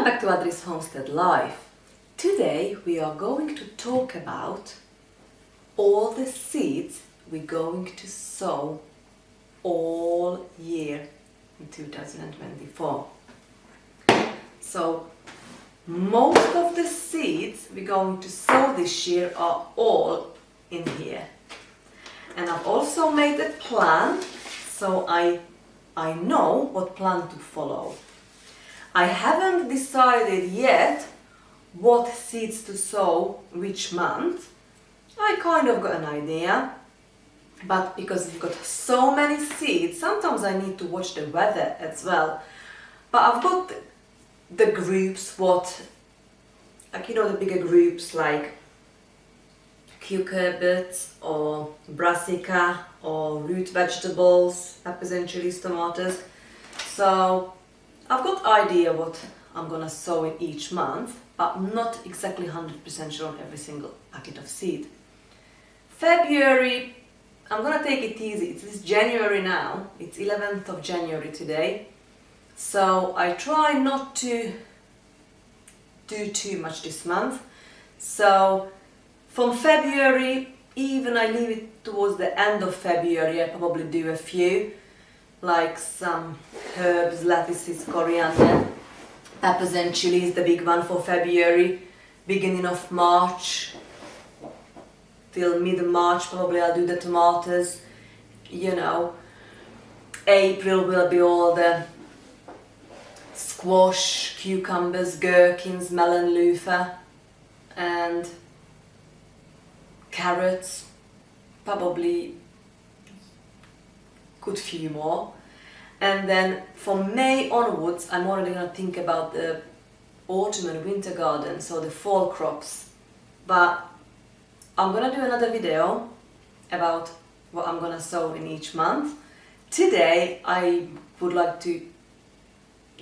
back to Adri's Homestead Life. Today we are going to talk about all the seeds we're going to sow all year in 2024. So most of the seeds we're going to sow this year are all in here. And I've also made a plan, so I know what plan to follow. I haven't decided yet what seeds to sow which month. I kind of got an idea, but because we've got so many seeds, sometimes I need to watch the weather as well. But I've got the groups, the bigger groups like cucurbits or brassica or root vegetables, peppers and chilies, tomatoes. So I've got idea what I'm gonna sow in each month, but I'm not exactly 100% sure on every single packet of seed. February, I'm gonna take it easy. It's January now. It's 11th of January today. So I try not to do too much this month. So from February, even I leave it towards the end of February, I probably do a few, like some herbs, lettuces, coriander, peppers and chilies, the big one for February, beginning of March, till mid-March probably I'll do the tomatoes, April will be all the squash, cucumbers, gherkins, melon, loofah, and carrots, probably good few more. And then from May onwards I'm already going to think about the autumn and winter garden, so the fall crops. But I'm going to do another video about what I'm going to sow in each month. Today I would like to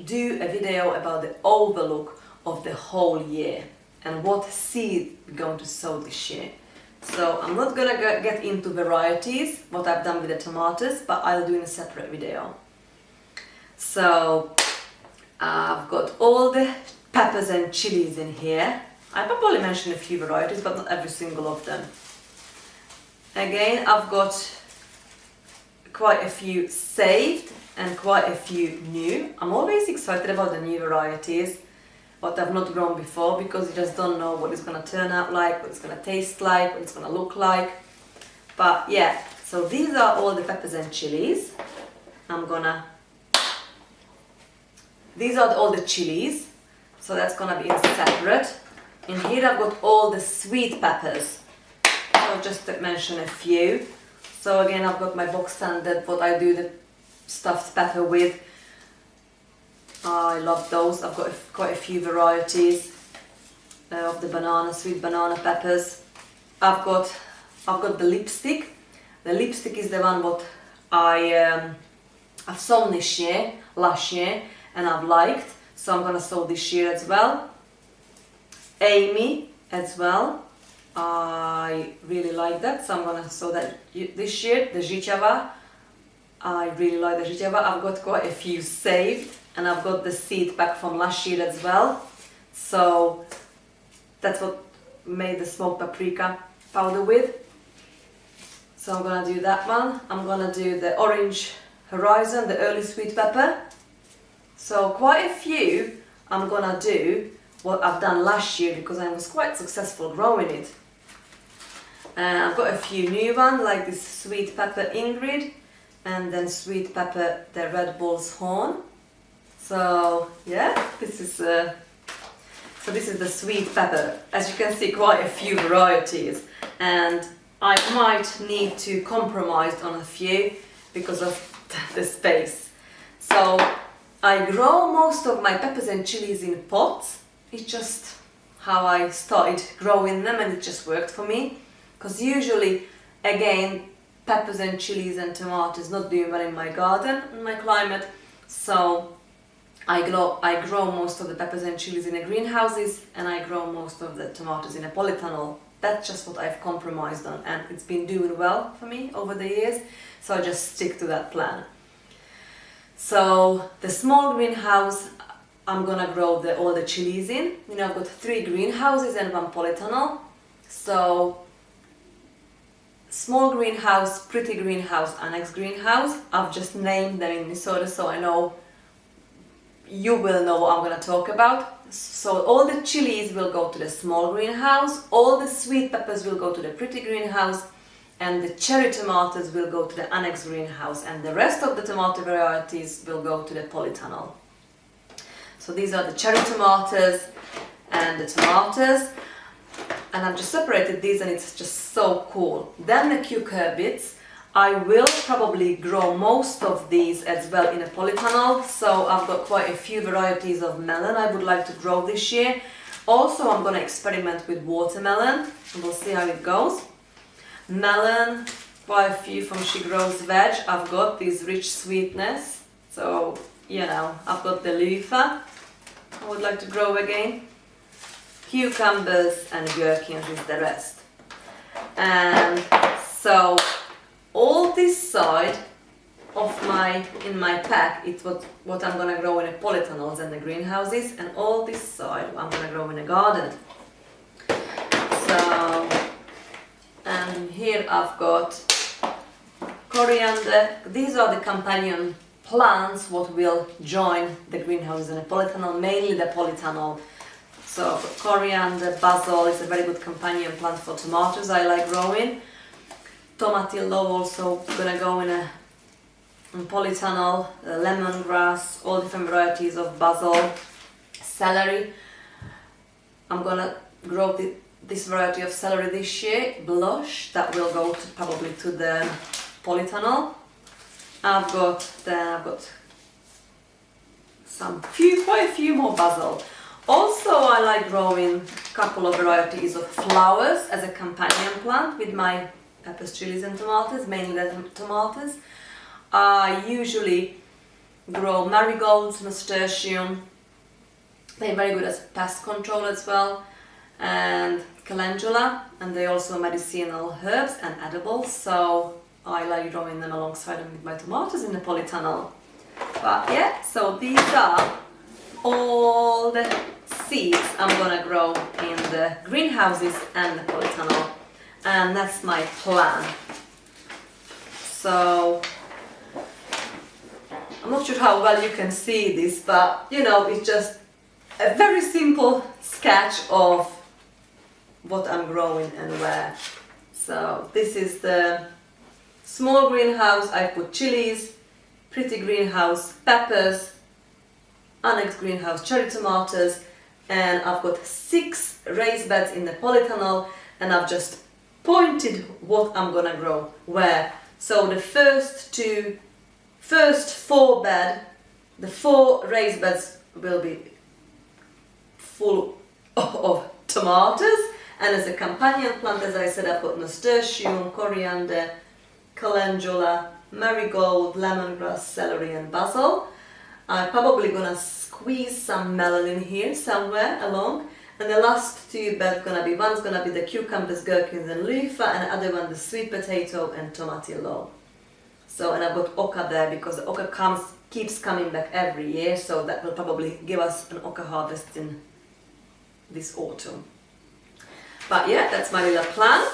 do a video about the overlook of the whole year and what seed we're going to sow this year. So I'm not gonna get into varieties, what I've done with the tomatoes, but I'll do in a separate video. So I've got all the peppers and chilies in here. I probably mentioned a few varieties, but not every single of them. Again, I've got quite a few saved and quite a few new. I'm always excited about the new varieties, what I've not grown before, because you just don't know what it's going to turn out like, what it's going to taste like, what it's going to look like. But yeah, so these are all the peppers and chilies. These are all the chilies, so that's going to be in separate. In here I've got all the sweet peppers, so just to mention a few. So again, I've got my box standard, what I do the stuffed pepper with. I love those. I've got quite a few varieties of the sweet banana peppers. I've got the lipstick. The lipstick is the one what I've sown last year, and I've liked. So I'm gonna sow this year as well. Amy as well. I really like that, so I'm gonna sow that this year. The Życiowa. I really like the Życiowa. I've got quite a few saved. And I've got the seed back from last year as well. So that's what made the smoked paprika powder with. So I'm gonna do that one. I'm gonna do the orange horizon, the early sweet pepper. So quite a few I'm gonna do what I've done last year because I was quite successful growing it. And I've got a few new ones like this sweet pepper Ingrid and then sweet pepper the Red Bull's Horn. So yeah, this is the sweet pepper. As you can see, quite a few varieties, and I might need to compromise on a few because of the space. So I grow most of my peppers and chilies in pots. It's just how I started growing them, and it just worked for me. Because usually, again, peppers and chilies and tomatoes not doing well in my garden, in my climate. So I grow most of the peppers and chilies in the greenhouses, and I grow most of the tomatoes in a polytunnel. That's just what I've compromised on, and it's been doing well for me over the years, so I just stick to that plan. So the small greenhouse, I'm gonna grow all the chilies in. You know, I've got 3 greenhouses and 1 polytunnel. So small greenhouse, pretty greenhouse, annex greenhouse. I've just named them in this order so I know you will know what I'm gonna talk about. So all the chilies will go to the small greenhouse, all the sweet peppers will go to the pretty greenhouse, and the cherry tomatoes will go to the annex greenhouse, and the rest of the tomato varieties will go to the polytunnel. So these are the cherry tomatoes and the tomatoes, and I've just separated these and it's just so cool. Then the cucurbits, I will probably grow most of these as well in a polytunnel, so I've got quite a few varieties of melon I would like to grow this year. Also I'm going to experiment with watermelon and we'll see how it goes. Melon, quite a few from She Grows Veg. I've got this rich sweetness, so you know, I've got the loofah I would like to grow again. Cucumbers and gherkins is the rest. And so all this side of in my pack, it's what I'm gonna grow in the polytunnels and the greenhouses, and all this side I'm gonna grow in a garden. So, and here I've got coriander. These are the companion plants what will join the greenhouses and the polytunnel, mainly the polytunnel. So coriander, basil is a very good companion plant for tomatoes I like growing. Tomatillo also gonna go in a polytunnel, lemongrass, all different varieties of basil, celery. I'm gonna grow this variety of celery this year, blush, that will go probably to the polytunnel. I've got quite a few more basil. Also, I like growing a couple of varieties of flowers as a companion plant with my peppers, chilies and tomatoes, mainly the tomatoes. I usually grow marigolds, nasturtium. They're very good as pest control as well, and calendula, and they're also medicinal herbs and edibles, so I like growing them alongside them with my tomatoes in the polytunnel. But yeah, so these are all the seeds I'm gonna grow in the greenhouses and the polytunnel, and that's my plan. So I'm not sure how well you can see this, but you know, it's just a very simple sketch of what I'm growing and where. So this is the small greenhouse. I put chilies, pretty greenhouse, peppers, annex greenhouse, cherry tomatoes, and I've got 6 raised beds in the polytunnel, and I've just pointed what I'm gonna grow where. So the first 4 bed, the 4 raised beds will be full of tomatoes, and as a companion plant, as I said, I've got nasturtium, coriander, calendula, marigold, lemongrass, celery and basil. I'm probably gonna squeeze some melon in here somewhere along, and the last 2 beds one's gonna be the cucumbers, gherkins and loofah, and the other one the sweet potato and tomatillo. So, and I've got oca there because the oca keeps coming back every year, so that will probably give us an oca harvest in this autumn. But yeah, that's my little plan.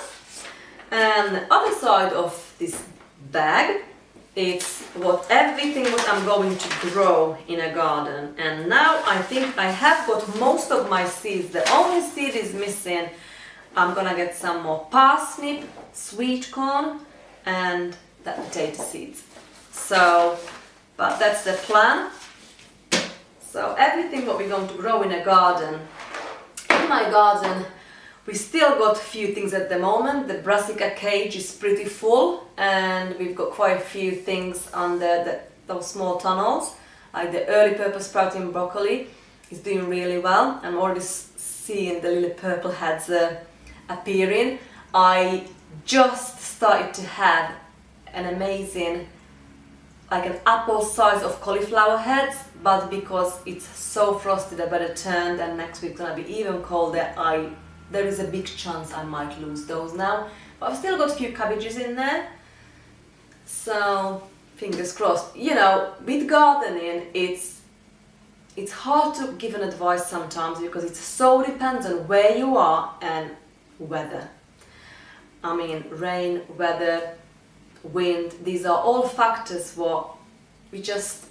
And the other side of this bag, it's everything what I'm going to grow in a garden. And now I think I have got most of my seeds. The only seed is missing. I'm gonna get some more parsnip, sweet corn, and the potato seeds. So, but that's the plan. So everything what we're going to grow in a garden. In my garden, we still got a few things at the moment. The brassica cage is pretty full, and we've got quite a few things under those small tunnels. Like the early purple sprouting broccoli is doing really well. I'm already seeing the little purple heads appearing. I just started to have an amazing, like an apple size of cauliflower heads, but because it's so frosty the weather turned and next week's gonna be even colder, there is a big chance I might lose those now. But I've still got a few cabbages in there, so fingers crossed. You know, with gardening, it's it's hard to give an advice sometimes because it so depends on where you are and weather. I mean, rain, weather, wind, these are all factors what we just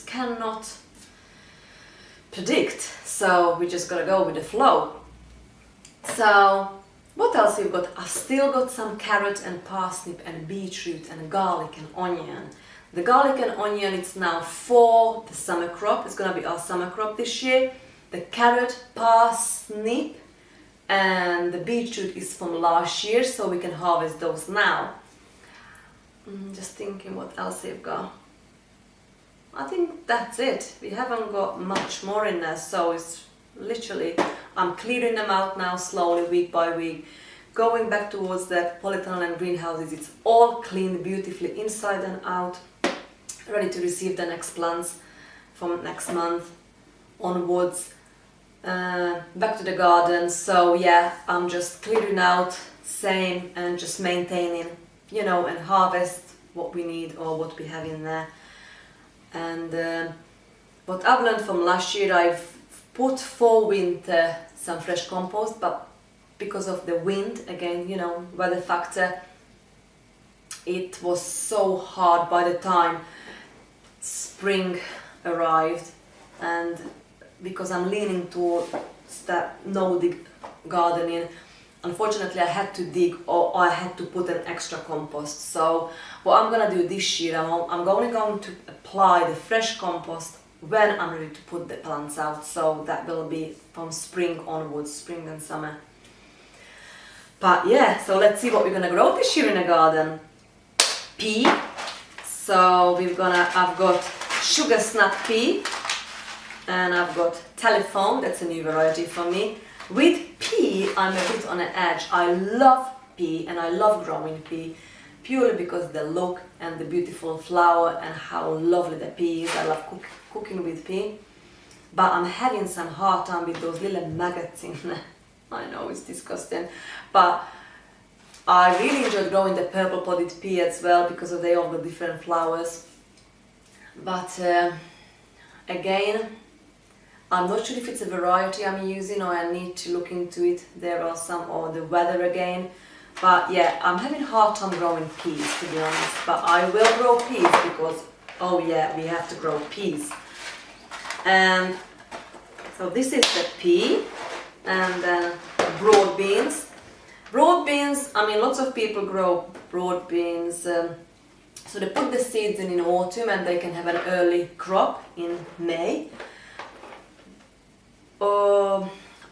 cannot predict. So we just gotta go with the flow. So what else we've got? I've still got some carrot and parsnip and beetroot and garlic and onion. The garlic and onion, it's now for the summer crop. It's gonna be our summer crop this year. The carrot, parsnip and the beetroot is from last year, so we can harvest those now. Just thinking what else we've got. I think that's it. We haven't got much more in there, so it's literally, I'm clearing them out now slowly, week by week, going back towards the polytunnel and greenhouses. It's all cleaned beautifully inside and out, ready to receive the next plants from next month onwards. Back to the garden. So yeah, I'm just clearing out, same, and just maintaining, you know, and harvest what we need or what we have in there. And what I've learned from last year, I've put for winter some fresh compost, but because of the wind, again, you know, weather factor, it was so hard by the time spring arrived. And because I'm leaning towards that no-dig gardening, unfortunately I had to dig or I had to put an extra compost. So what I'm gonna do this year, I'm only going to apply the fresh compost when I'm ready to put the plants out. So that will be from spring onwards, spring and summer. But yeah, so let's see what we're gonna grow this year in the garden. Pea. So I've got sugar snap pea, and I've got telephone, that's a new variety for me. With pea, I'm a bit on an edge. I love pea and I love growing pea purely because the look and the beautiful flower and how lovely the pea is. I love cooking with pea. But I'm having some hard time with those little maggots in there. I know it's disgusting, but I really enjoyed growing the purple podded pea as well because they all got different flowers. But again, I'm not sure if it's a variety I'm using or I need to look into it. There are some, or the weather again. But yeah, I'm having a hard time growing peas, to be honest. But I will grow peas because, oh yeah, we have to grow peas. And so this is the pea, and then broad beans. Broad beans, I mean, lots of people grow broad beans. So they put the seeds in autumn and they can have an early crop in May.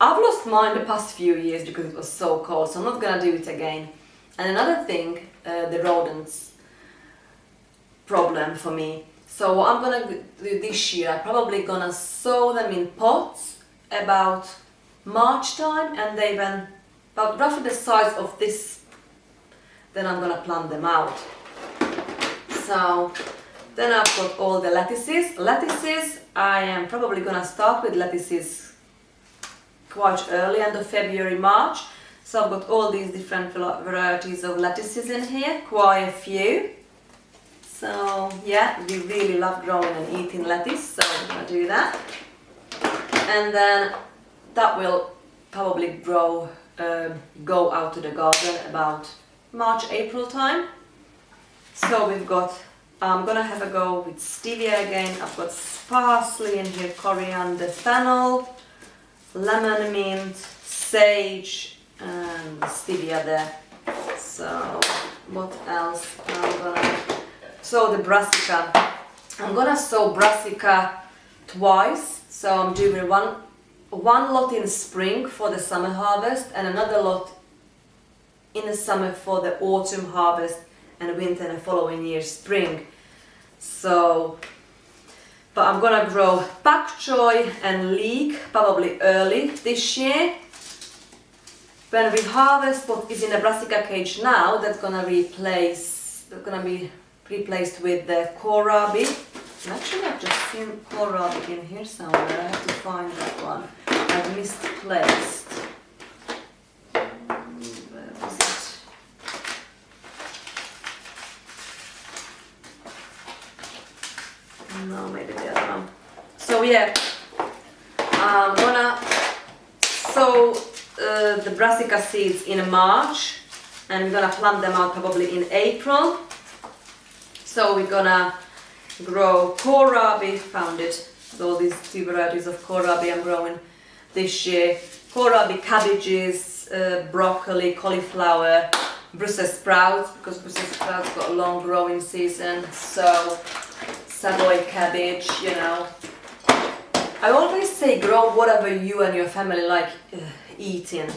I've lost mine the past few years because it was so cold, so I'm not gonna do it again. And another thing, the rodents problem for me. So what I'm gonna do this year, I'm probably gonna sow them in pots about March time, and they when about roughly the size of this, then I'm gonna plant them out. So then I've got all the lettuces. Lettuces, I am probably gonna start with lettuces quite early, end of February, March. So I've got all these different varieties of lettuces in here, quite a few. So yeah, we really love growing and eating lettuce, so we're gonna do that. And then that will probably go out to the garden about March, April time. So we've got, I'm gonna have a go with stevia again. I've got parsley in here, coriander, fennel, lemon mint, sage, and stevia there. So what else? So the brassica. I'm gonna sow brassica twice. So I'm doing one lot in spring for the summer harvest and another lot in the summer for the autumn harvest and winter and the following year spring. So, but I'm gonna grow pak choi and leek probably early this year. When we harvest what is in the brassica cage now, that's gonna be replaced with the kohlrabi. Actually, I've just seen kohlrabi in here somewhere. I have to find that one. I've misplaced. Where was it? No, maybe the other one. So yeah, I'm gonna sow the brassica seeds in March, and we're gonna plant them out probably in April. So we're gonna grow kohlrabi, found it, all these two varieties of kohlrabi I'm growing this year. Kohlrabi, cabbages, broccoli, cauliflower, Brussels sprouts, because Brussels sprouts got a long growing season, so Savoy cabbage, you know. I always say grow whatever you and your family like eating,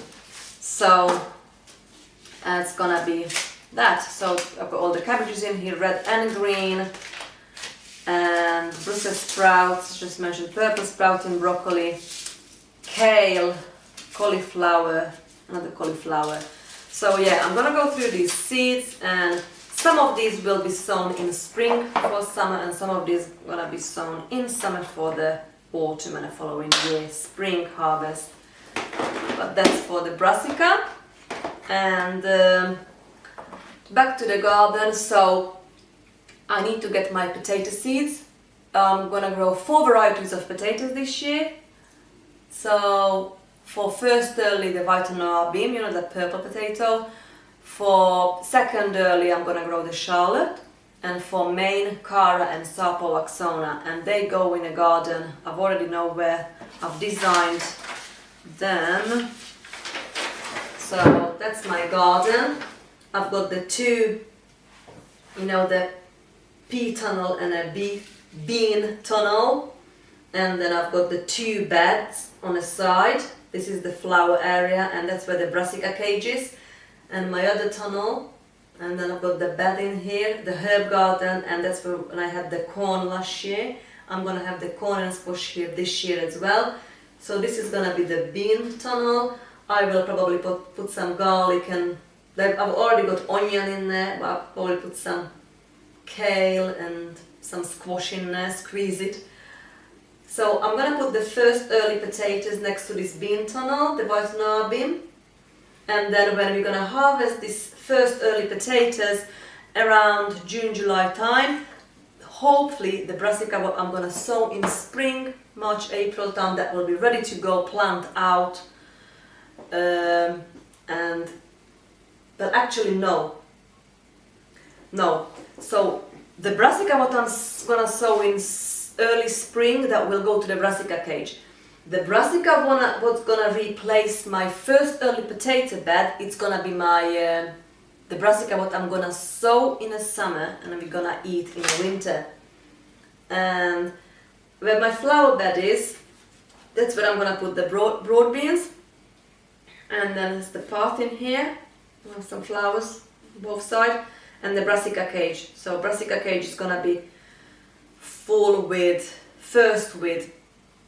so it's gonna be that. So I've got all the cabbages in here, red and green, and Brussels sprouts, just mentioned purple sprouting, broccoli, kale, cauliflower, another cauliflower. So yeah, I'm gonna go through these seeds, and some of these will be sown in spring for summer, and some of these gonna be sown in summer for the autumn and the following year spring harvest. But that's for the brassica. And back to the garden. So I need to get my potato seeds. I'm gonna grow 4 varieties of potatoes this year. So for first early, the Vietnam bean, you know, the purple potato. For second early, I'm gonna grow the Charlotte. And for main, Cara and Sapo Waxona, and they go in a garden. I've already know where I've designed them. So that's my garden. I've got the 2, you know, the pea tunnel and a bean tunnel, and then I've got the 2 beds on the side. This is the flower area, and that's where the brassica cage is, and my other tunnel. And then I've got the bed in here, the herb garden, and that's where when I had the corn last year. I'm gonna have the corn and squash here this year as well. So this is gonna be the bean tunnel. I will probably put some garlic, and I've already got onion in there, but I'll probably put some kale and some squash in there, squeeze it. So I'm gonna put the first early potatoes next to this bean tunnel, the Vietnam bean. And then when we're gonna harvest this first early potatoes around June, July time, hopefully the brassica what I'm gonna sow in spring, March, April time, that will be ready to go plant out. But actually no. So the brassica what I'm gonna sow in early spring, that will go to the brassica cage. The brassica what's gonna replace my first early potato bed, it's gonna be my the brassica what I'm gonna sow in the summer and we're gonna eat in the winter. And where my flower bed is, that's where I'm gonna put the broad beans. And then there's the path in here. I have some flowers both sides, and the brassica cage. So brassica cage is gonna be full with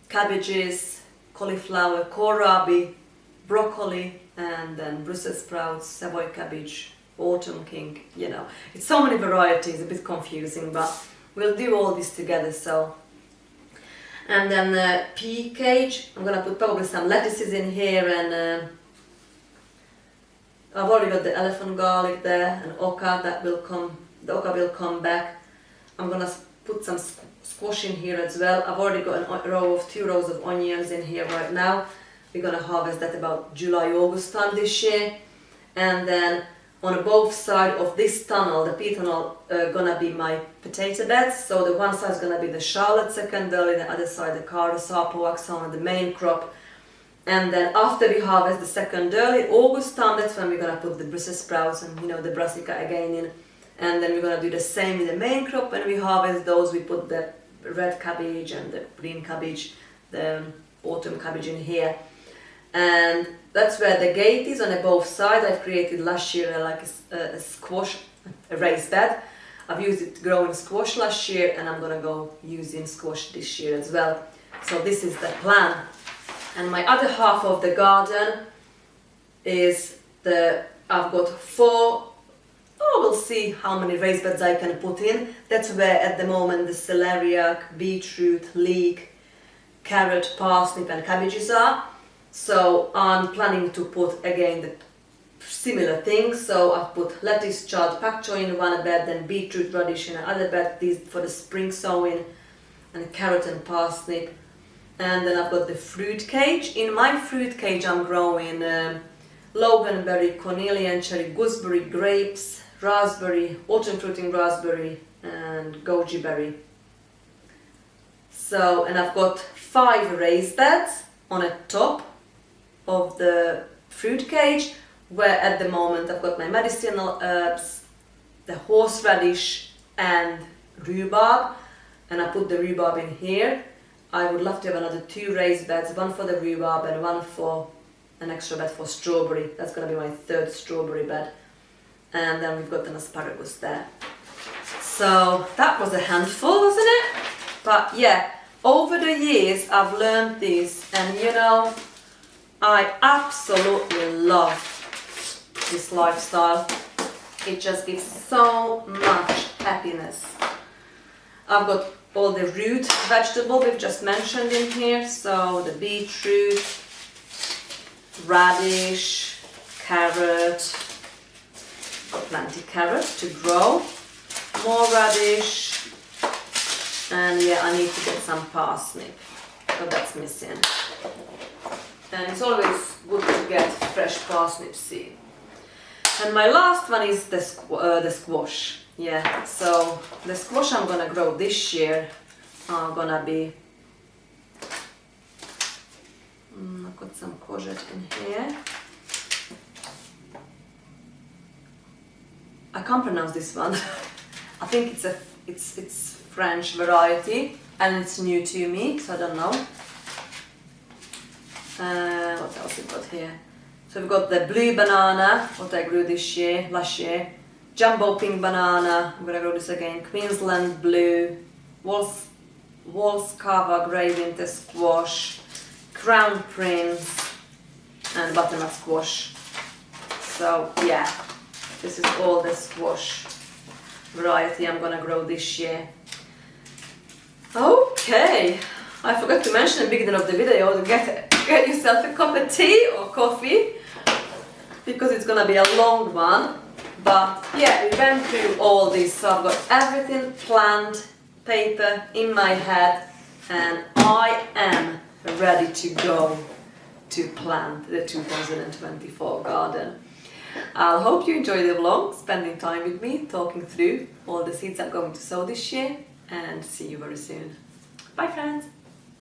cabbages, cauliflower, kohlrabi, broccoli, and then Brussels sprouts, Savoy cabbage, autumn king, you know. It's so many varieties, a bit confusing, but we'll do all this together. So, and then the pea cage, I'm gonna put probably some lettuces in here, and I've already got the elephant garlic there, and oca that will come, the oca will come back. I'm gonna put some squash in here as well. I've already got two rows of onions in here right now. We're gonna harvest that about July, August time this year. And then on both sides of this tunnel, the pea tunnel, gonna be my potato beds. So the one side is gonna be the Charlotte secondary, the other side the Cara, Sapo, Waxona, the main crop. And then after we harvest the secondary, August time, that's when we're gonna put the Brussels sprouts and, you know, the brassica again in. And then we're gonna do the same with the main crop. When we harvest those, we put the red cabbage and the green cabbage, the autumn cabbage in here. And that's where the gate is on both sides. I've created last year like a squash, a raised bed. I've used it growing squash last year, and I'm gonna go using squash this year as well. So this is the plan. And my other half of the garden is I've got 4. We'll see how many raised beds I can put in. That's where at the moment the celeriac, beetroot, leek, carrot, parsnip and cabbages are. So I'm planning to put again the similar things. So I've put lettuce, chard, pak choi in one bed, then beetroot, radish in another bed, these for the spring sowing, and carrot and parsnip. And then I've got the fruit cage. In my fruit cage I'm growing loganberry, cornelian cherry, gooseberry, grapes, raspberry, autumn fruiting raspberry and goji berry. So, and I've got 5 raised beds on a top of the fruit cage, where at the moment I've got my medicinal herbs, the horseradish and rhubarb, and I put the rhubarb in here. I would love to have another 2 raised beds, one for the rhubarb and one for an extra bed for strawberry. That's going to be my 3rd strawberry bed. And then we've got an asparagus there. So that was a handful, wasn't it? But yeah, over the years I've learned this, and you know, I absolutely love this lifestyle. It just gives so much happiness. I've got all the root vegetable we've just mentioned in here, so the beetroot, radish, carrot, got plenty carrot to grow, more radish, and yeah, I need to get some parsnip, so that's missing. And it's always good to get fresh parsnip seed. And my last one is the squash. Yeah, so the squash I'm gonna grow this year are gonna be, I've got some courgette in here. I can't pronounce this one. I think it's French variety and it's new to me, so I don't know. What else we've got here? So we've got the blue banana, what I grew last year. Jumbo pink banana, I'm gonna grow this again. Queensland blue, Walls Cava grey winter squash, Crown Prince, and butternut squash. So yeah, this is all the squash variety I'm gonna grow this year. Okay, I forgot to mention at the beginning of the video to get yourself a cup of tea or coffee, because it's gonna be a long one. But yeah, we went through all this, so I've got everything planned, paper in my head, and I am ready to go to plant the 2024 garden. I hope you enjoy the vlog, spending time with me, talking through all the seeds I'm going to sow this year, and see you very soon. Bye friends!